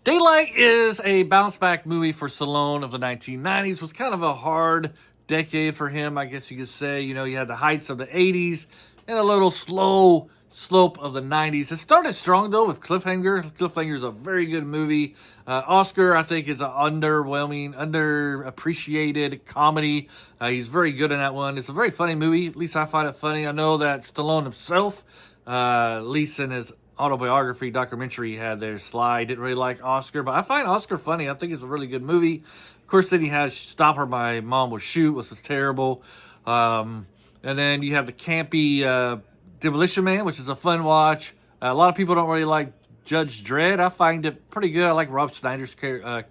Daylight is a bounce back movie for Stallone of the 1990s. It was kind of a hard decade for him, I guess you could say. You know, you had the heights of the 80s and a little slow slope of the 90s. It started strong, though, with Cliffhanger. Cliffhanger is a very good movie. Oscar, I think, is an underwhelming, underappreciated comedy. He's very good in that one. It's a very funny movie. At least I find it funny. I know that Stallone himself, at least in his autobiography documentary he had there, Sly, didn't really like Oscar, but I find Oscar funny. I think it's a really good movie. Of course, then he has Stop or My Mom Will Shoot, which was terrible. And then you have the campy Demolition Man, which is a fun watch. A lot of people don't really like Judge Dredd. I find it pretty good. I like Rob Schneider's character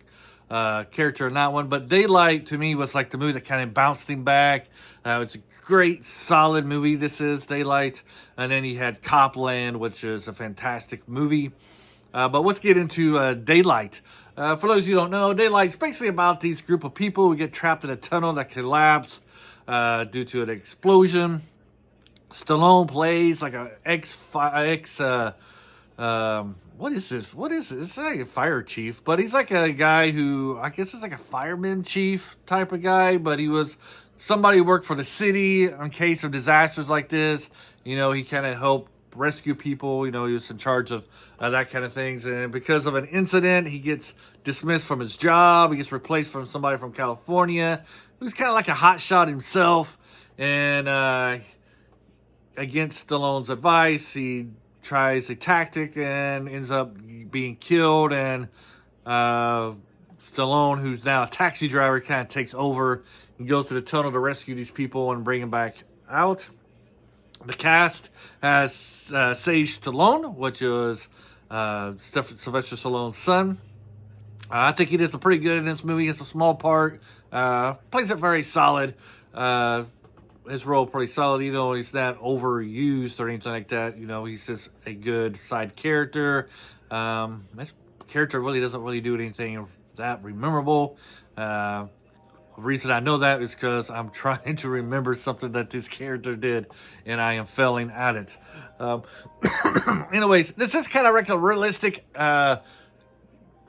in that one. But Daylight, to me, was like the movie that kind of bounced him back. It's a great, solid movie. This is Daylight. And then he had Copland, which is a fantastic movie. But let's get into Daylight. For those of you who don't know, Daylight's basically about these group of people who get trapped in a tunnel that collapsed due to an explosion. Stallone plays like a what is this? What is this? It's like a fire chief, but he's like a guy who, I guess is like a fireman chief type of guy, but he was somebody who worked for the city in case of disasters like this. You know, he kind of helped rescue people. You know, he was in charge of that kind of things. And because of an incident, he gets dismissed from his job. He gets replaced from somebody from California who's kind of like a hotshot himself. And against Stallone's advice, he tries a tactic and ends up being killed. And Stallone, who's now a taxi driver, kind of takes over and goes to the tunnel to rescue these people and bring them back out. The cast has Sage Stallone, which is Sylvester Stallone's son. I think he does a pretty good in this movie. It's a small part. Plays it very solid. His role pretty solid, even though he's not overused or anything like that. You know, he's just a good side character. This character really doesn't really do anything that memorable. The reason I know that is because I'm trying to remember something that this character did, and I am failing at it. Anyways, this is kind of like a realistic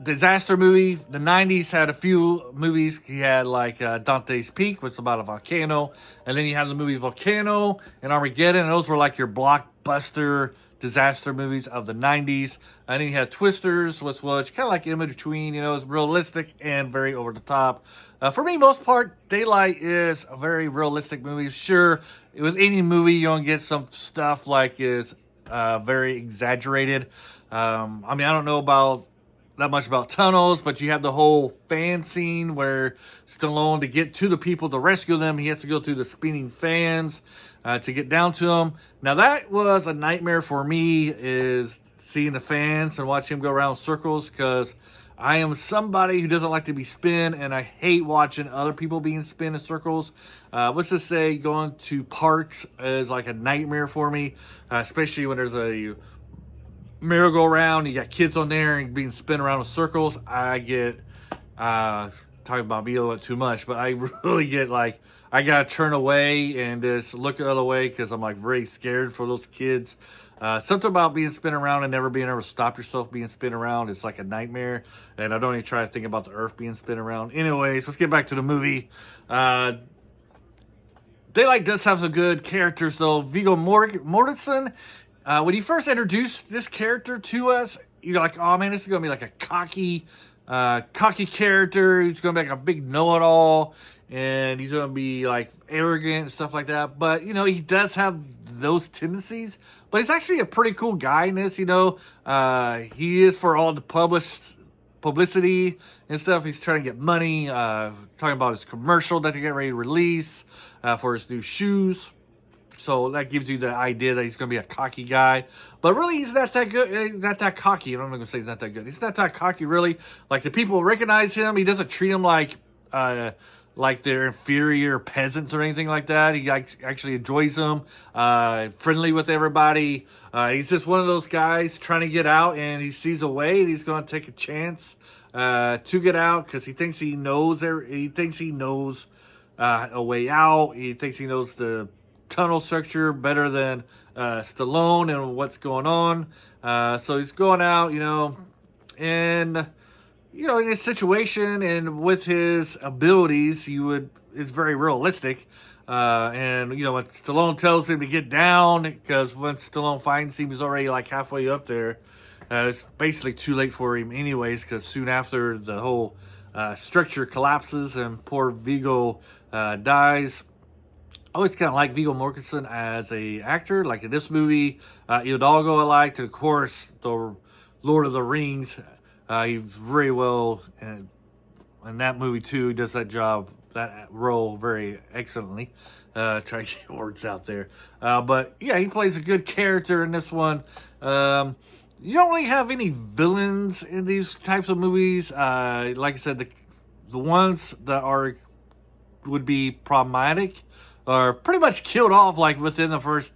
disaster movie. The 90s had a few movies. He had like Dante's Peak, which is about a volcano. And then you had the movie Volcano and Armageddon. And those were like your blockbuster disaster movies of the 90s. And then you had Twisters, which was kind of like in between. You know, it's realistic and very over the top. For me, most part, Daylight is a very realistic movie. Sure, with any movie, you're going to get some stuff like is very exaggerated. I mean, I don't know about not much about tunnels, but you have the whole fan scene where Stallone, to get to the people to rescue them, he has to go through the spinning fans to get down to them. Now that was a nightmare for me, is seeing the fans and watching them go around in circles, because I am somebody who doesn't like to be spun, and I hate watching other people being spun in circles. Let's just say going to parks is like a nightmare for me, especially when there's a merry-go-round, you got kids on there and being spun around in circles. I get talking about me a little bit too much, but I really get like, I gotta turn away and just look the other way because I'm like very scared for those kids. Something about being spun around and never being able to stop yourself being spun around is like a nightmare, and I don't even try to think about the earth being spun around. Anyways, let's get back to the movie. Daylight does have some good characters though. Viggo Mortensen, when you first introduced this character to us, you're like, oh man, this is going to be like a cocky character. He's going to be like a big know-it-all, and he's going to be like arrogant and stuff like that. But, you know, he does have those tendencies, but he's actually a pretty cool guy in this, you know. He is for all the publicity and stuff. He's trying to get money, talking about his commercial that they're getting ready to release for his new shoes. So that gives you the idea that he's going to be a cocky guy. But really, he's not that good. He's not that cocky. I'm not going to say he's not that good. He's not that cocky, really. Like, the people recognize him. He doesn't treat them like they're inferior peasants or anything like that. He actually enjoys them. Friendly with everybody. He's just one of those guys trying to get out, and he sees a way, and he's going to take a chance to get out because he thinks he knows. He thinks he knows a way out. He thinks he knows the tunnel structure better than Stallone and what's going on. So he's going out, you know, And in his situation and with his abilities, it's very realistic. And when Stallone tells him to get down, because when Stallone finds him, he's already like halfway up there. It's basically too late for him, anyways, because soon after the whole structure collapses and poor Vigo dies. I always kind of like Viggo Mortensen as a actor. Like in this movie, Hidalgo I liked, and of course the Lord of the Rings. He's very well in that movie too. He does that role very excellently. Try to get words out there, but yeah, he plays a good character in this one. You don't really have any villains in these types of movies. Like I said, the ones that would be problematic are pretty much killed off like within the first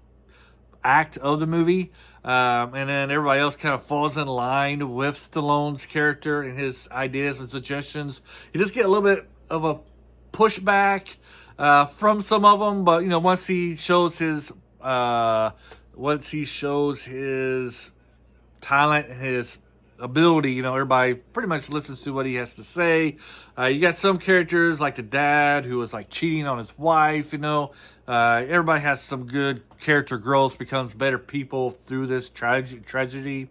act of the movie. And then everybody else kind of falls in line with Stallone's character and his ideas and suggestions. You just get a little bit of a pushback from some of them, but once he shows his talent and his ability, everybody pretty much listens to what he has to say. You got some characters like the dad who was like cheating on his wife. Everybody has some good character growth, becomes better people through this tragedy.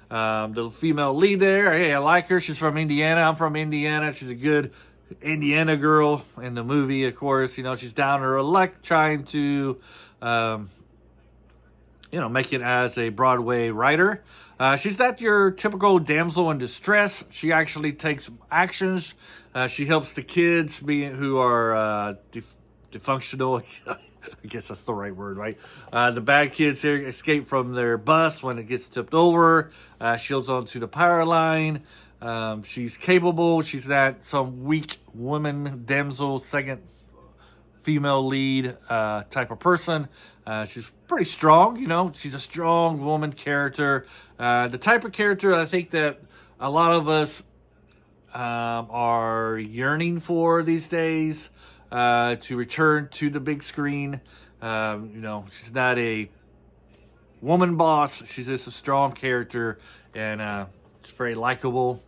The female lead there, hey, I like her. She's from Indiana. I'm from Indiana. She's a good Indiana girl in the movie. Of course, she's down to her luck trying to make it as a Broadway writer. She's not your typical damsel in distress. She actually takes actions. She helps the kids who are dysfunctional. I guess that's the right word, right? The bad kids here escape from their bus when it gets tipped over. She holds on to the power line. She's capable. She's not some weak woman, damsel, second female lead type of person. She's pretty strong, she's a strong woman character. The type of character I think that a lot of us are yearning for these days, to return to the big screen. She's not a woman boss. She's just a strong character, and she's very likable.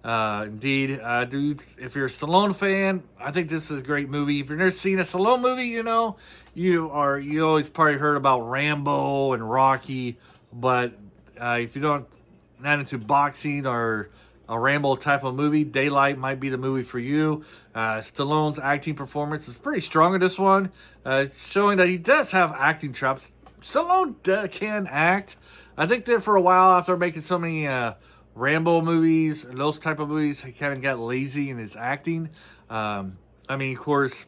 Indeed, dude, if you're a Stallone fan, I think this is a great movie. If you've never seen a Stallone movie, you always probably heard about Rambo and Rocky, but if you not into boxing or a Rambo type of movie, Daylight might be the movie for you. Stallone's acting performance is pretty strong in this one, showing that he does have acting chops. Stallone can act. I think that for a while, after making so many Rambo movies and those type of movies, he kind of got lazy in his acting. Of course,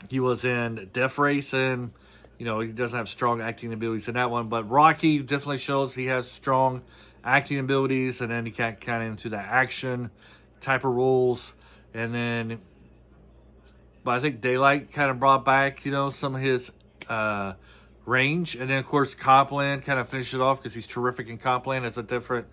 he was in Death Race, and he doesn't have strong acting abilities in that one. But Rocky definitely shows he has strong acting abilities, and then he got kind of into the action type of roles. But I think Daylight kind of brought back some of his range, and then of course Copland kind of finished it off because he's terrific in Copland. It's a different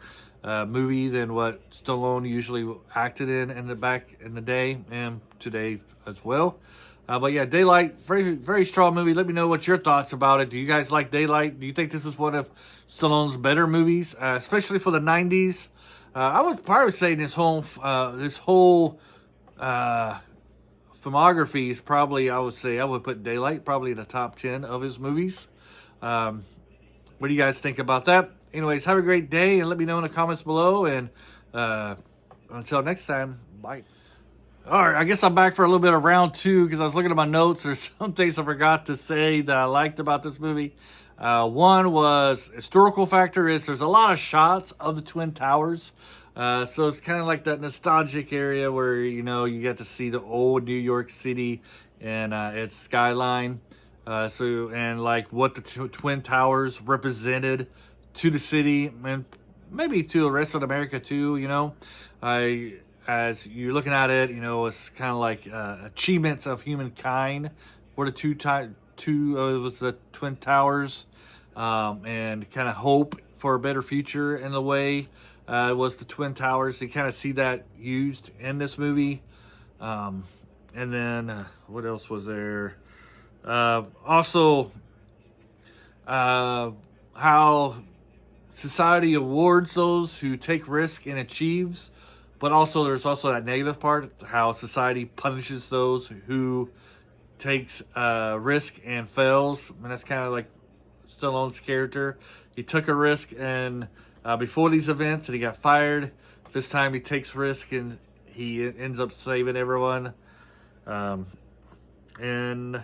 movie than what Stallone usually acted in the back in the day and today as well. But yeah, Daylight, very, very strong movie. Let me know what your thoughts about it. Do you guys like Daylight? Do you think this is one of Stallone's better movies, especially for the 90s? I would probably say this whole filmography is probably, I would put Daylight probably in the top 10 of his movies. What do you guys think about that? Anyways, have a great day, and let me know in the comments below. And until next time, bye. All right, I guess I'm back for a little bit of round two because I was looking at my notes. There's some things I forgot to say that I liked about this movie. One was historical factor is there's a lot of shots of the Twin Towers. So it's kind of like that nostalgic area where, you get to see the old New York City and its skyline. And like what the Twin Towers represented to the city and maybe to the rest of America too, as you're looking at it, it's kind of like achievements of humankind were the two of the Twin Towers, and kind of hope for a better future in the way was the Twin Towers. You kind of see that used in this movie. And then what else was there? Also, how society awards those who take risk and achieves, but also there's also that negative part, how society punishes those who takes risk and fails. And that's kind of like Stallone's character. He took a risk and before these events, and he got fired. This time he takes risk and he ends up saving everyone. And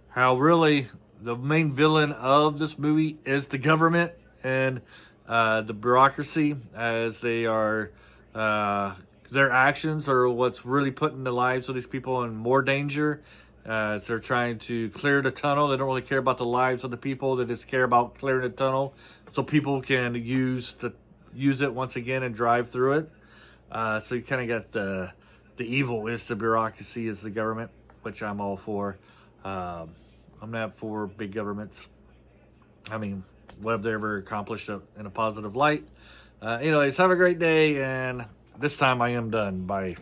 how really the main villain of this movie is the government and the bureaucracy, as they are their actions are what's really putting the lives of these people in more danger. As they're trying to clear the tunnel, they don't really care about the lives of the people. They just care about clearing the tunnel so people can use it once again and drive through it. So you kind of got the evil is the bureaucracy, is the government, which I'm all for. I'm not for big governments. I mean, what have they ever accomplished in a positive light? Anyways, have a great day, and this time I am done. Bye.